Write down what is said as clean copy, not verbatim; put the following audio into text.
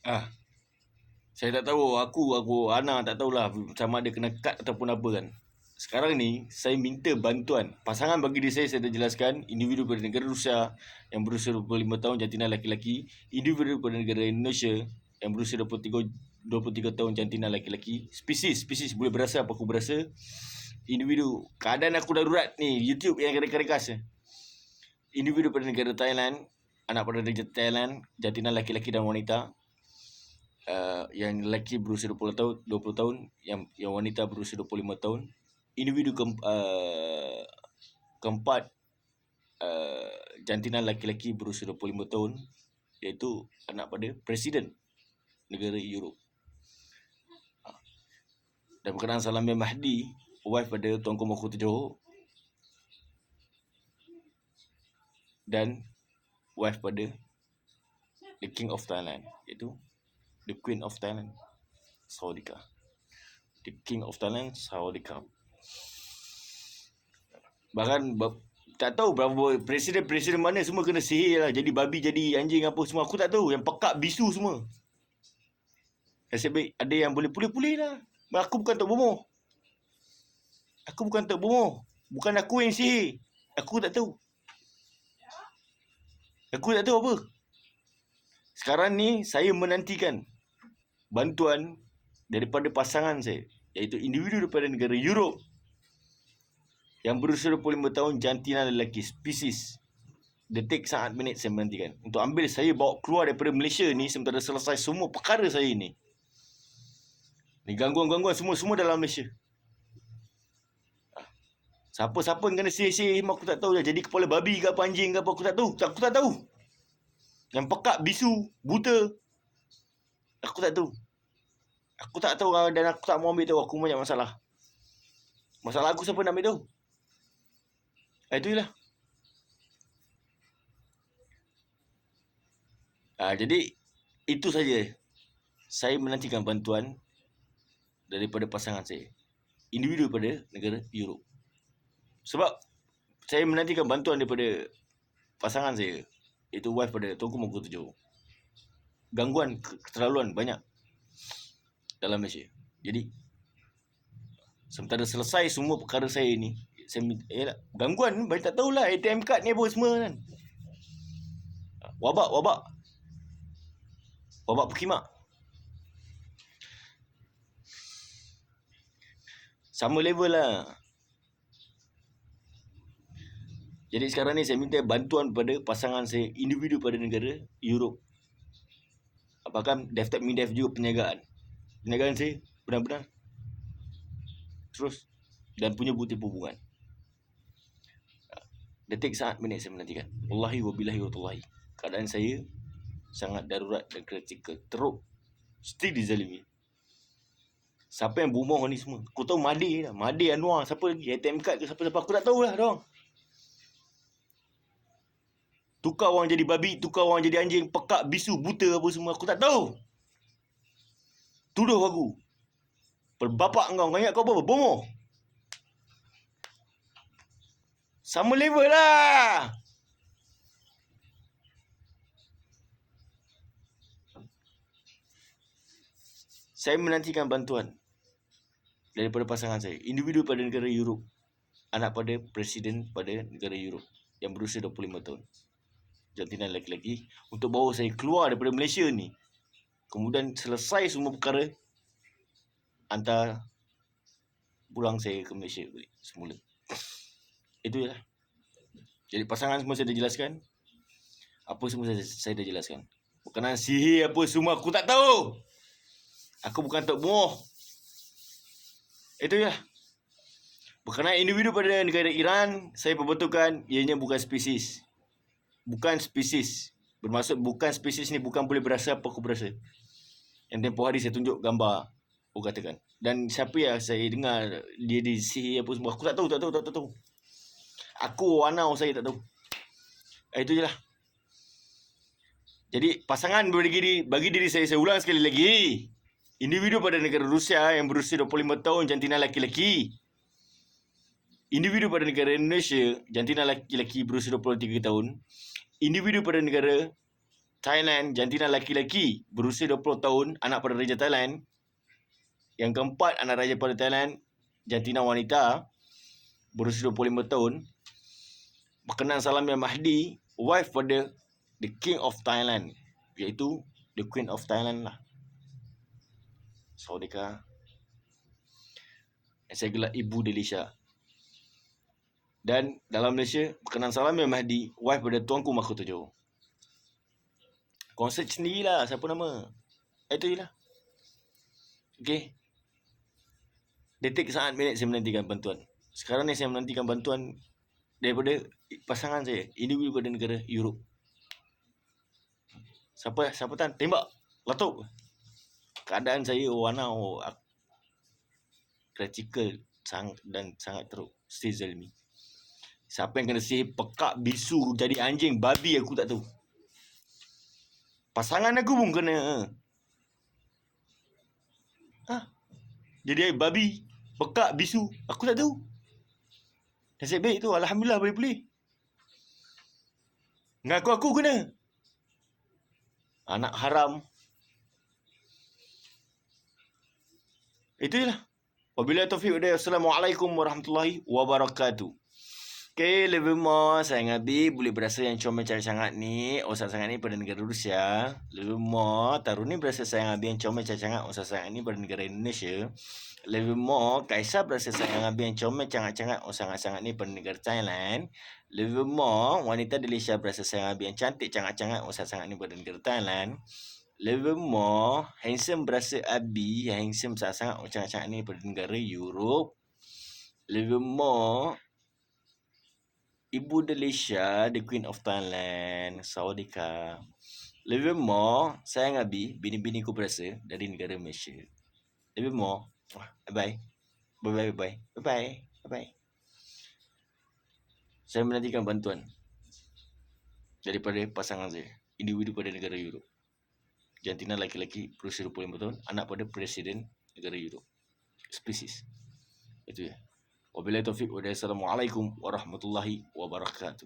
Ah, saya tak tahu, aku Ana tak tahulah sama ada kena cut ataupun apa kan. Sekarang ni saya minta bantuan. Pasangan bagi diri saya dah jelaskan, individu pada negara Rusia yang berusia 25 tahun jantina laki-laki, individu pada negara Indonesia yang berusia 23 tahun jantina laki-laki, spesies boleh berasa apa aku berasa. Individu, keadaan aku darurat ni, YouTube yang rekas individu pada negara Thailand, anak pada negara Thailand, jantina laki-laki dan wanita. Yang lelaki berusia 20 tahun, yang wanita berusia 25 tahun. Individu keempat, jantina laki-laki berusia 25 tahun, iaitu anak pada Presiden negara Europe. Dan berkenaan Salamia Mahdi, wife pada Tuanku Mahkota dan wife pada the King of Thailand, iaitu the Queen of Thailand, Sawadika. The King of Thailand, Sawadika. Bahkan tak tahu berapa presiden mana semua kena sihir lah. Jadi babi, jadi anjing apa semua. Aku tak tahu. Yang pekak bisu semua. Nasib baik ada yang boleh pulih-pulih lah. Aku bukan Tok Bomoh. Bukan aku yang sihir. Aku tak tahu apa. Sekarang ni saya menantikan bantuan daripada pasangan saya, iaitu individu daripada negara Europe yang berusia 25 tahun, jantina lelaki, spesies. Detik, saat, minit saya menantikan untuk ambil saya bawa keluar daripada Malaysia ni sementara selesai semua perkara saya ni. Ni gangguan-gangguan semua dalam Malaysia. Siapa-siapa yang kena sihir-sihir aku tak tahu. Jadi kepala babi ke apa, anjing ke apa, aku tak tahu. Yang pekak, bisu, buta, aku tak tahu. Dan aku tak mau ambil tahu. Aku banyak masalah. Masalah aku siapa nak ambil tahu? Itu je lah. Jadi itu saja. Saya menantikan bantuan daripada pasangan saya, individu pada negara Europe. Sebab saya menantikan bantuan daripada pasangan saya, iaitu wife pada Tuanku Mahkota 7. Gangguan keterlaluan banyak dalam Malaysia. Jadi sementara selesai semua perkara saya ni, gangguan banyak tak tahulah, ATM card ni apa semua kan. Wabak berkimak. Sama level lah. Jadi sekarang ni saya minta bantuan pada pasangan saya, individu pada negara Europe. Apakah daftar MINDEF juga penjagaan saya benar-benar terus dan punya bukti hubungan. Detik, saat, minit saya menantikan. Wallahi wabillahi watallahi, keadaan saya sangat darurat dan kritikal. Teruk, still dizalimi. Siapa yang bumoh ni semua? Aku tahu Mahdi Anwar, siapa lagi? ATM card ke siapa-siapa, aku tak tahulah diorang. Tukar orang jadi babi, tukar orang jadi anjing, pekak, bisu, buta apa semua, aku tak tahu. Tuduh aku. Perbapak kau ingat kau apa? Bomoh. Sama level lah. Saya menantikan bantuan daripada pasangan saya, individu pada negara Europe, anak pada presiden pada negara Europe yang berusia 25 tahun, jantina lelaki, untuk bawa saya keluar daripada Malaysia ni. Kemudian selesai semua perkara, hantar pulang saya ke Malaysia balik semula. Itu je lah. Jadi pasangan semua saya dah jelaskan. Apa semua saya dah jelaskan. Berkenaan sihir apa semua aku tak tahu. Aku bukan Tok Bomoh. Itu je lah. Berkenaan individu pada negara Iran, saya perbetulkan ianya bukan spesies. Bukan spesies. Bermaksud bukan spesies ni bukan boleh berasa apa aku berasa. Yang tempoh hari saya tunjuk gambar, aku katakan. Dan siapa yang saya dengar dia disihir apa semua, aku tak tahu. Aku wanau saya tak tahu. Itu je lah. Jadi pasangan bagi diri saya ulang sekali lagi. Individu pada negara Rusia yang berusia 25 tahun, jantina laki-laki. Individu pada negara Indonesia, jantina laki-laki berusia 23 tahun. Individu pada negara Thailand, jantina laki-laki berusia 20 tahun, anak pada Raja Thailand. Yang keempat, anak raja pada Thailand, jantina wanita berusia 25 tahun. Berkenan salam Yang Mahdi, wife pada the King of Thailand, iaitu the Queen of Thailand lah. Saudika. Yang saya gelar Ibu Delisha. Dan dalam Malaysia, berkenan salam Yang Mahdi, wife pada Tuanku Mahkota Johor. Konsert sendirilah siapa nama. Itu je lah. Okay. Detik saat minit saya menantikan bantuan. Sekarang ni saya menantikan bantuan daripada pasangan saya, individu pada negara Europe. Siapa tan? Tembak. Letup. Keadaan saya wanau, kritikal dan sangat teruk. Stay Zalmi. Siapa yang kena sihir pekak, bisu, jadi anjing, babi, aku tak tahu. Pasangan aku pun kena. Jadi babi, pekak, bisu, aku tak tahu. Nasib baik tu, alhamdulillah boleh-boleh. Ngaku aku kena. Anak haram. Itu je lah. Wabillahi taufiq hidayah. Assalamualaikum warahmatullahi wabarakatuh. Okay, lebih more sayang Abi boleh berasa yang comel cari sangat ni, usah sangat ni pada negara Rusia. Lebih more taruh ni berasa sayang Abi yang comel cari sangat, usah sangat ni pada negara Indonesia. Lebih more Kaisar berasa sayang Abi yang comel sangat-sangat, usah sangat ni pada negara Thailand. Lebih more wanita Delisha berasa sayang Abi yang cantik sangat-sangat, usah sangat ni pada negara Thailand. Lebih more handsome berasa Abi yang handsome sangat-sangat, sangat-sangat ni pada negara Europe. Lebih more Ibu Delisha, the Queen of Thailand, Sawadika. Lebih more, sayang Abi, bini-bini ku berasa dari negara Malaysia. Lebih more, bye-bye. Bye-bye. Bye-bye. Bye-bye. Saya menantikan bantuan daripada pasangan saya, individu pada negara Europe. Jantina laki-laki berusia 25 tahun, anak pada presiden negara Europe. Spesies. Itu ya. Wabillahi taufiq wa hidayah. Assalamualaikum warahmatullahi wabarakatuh.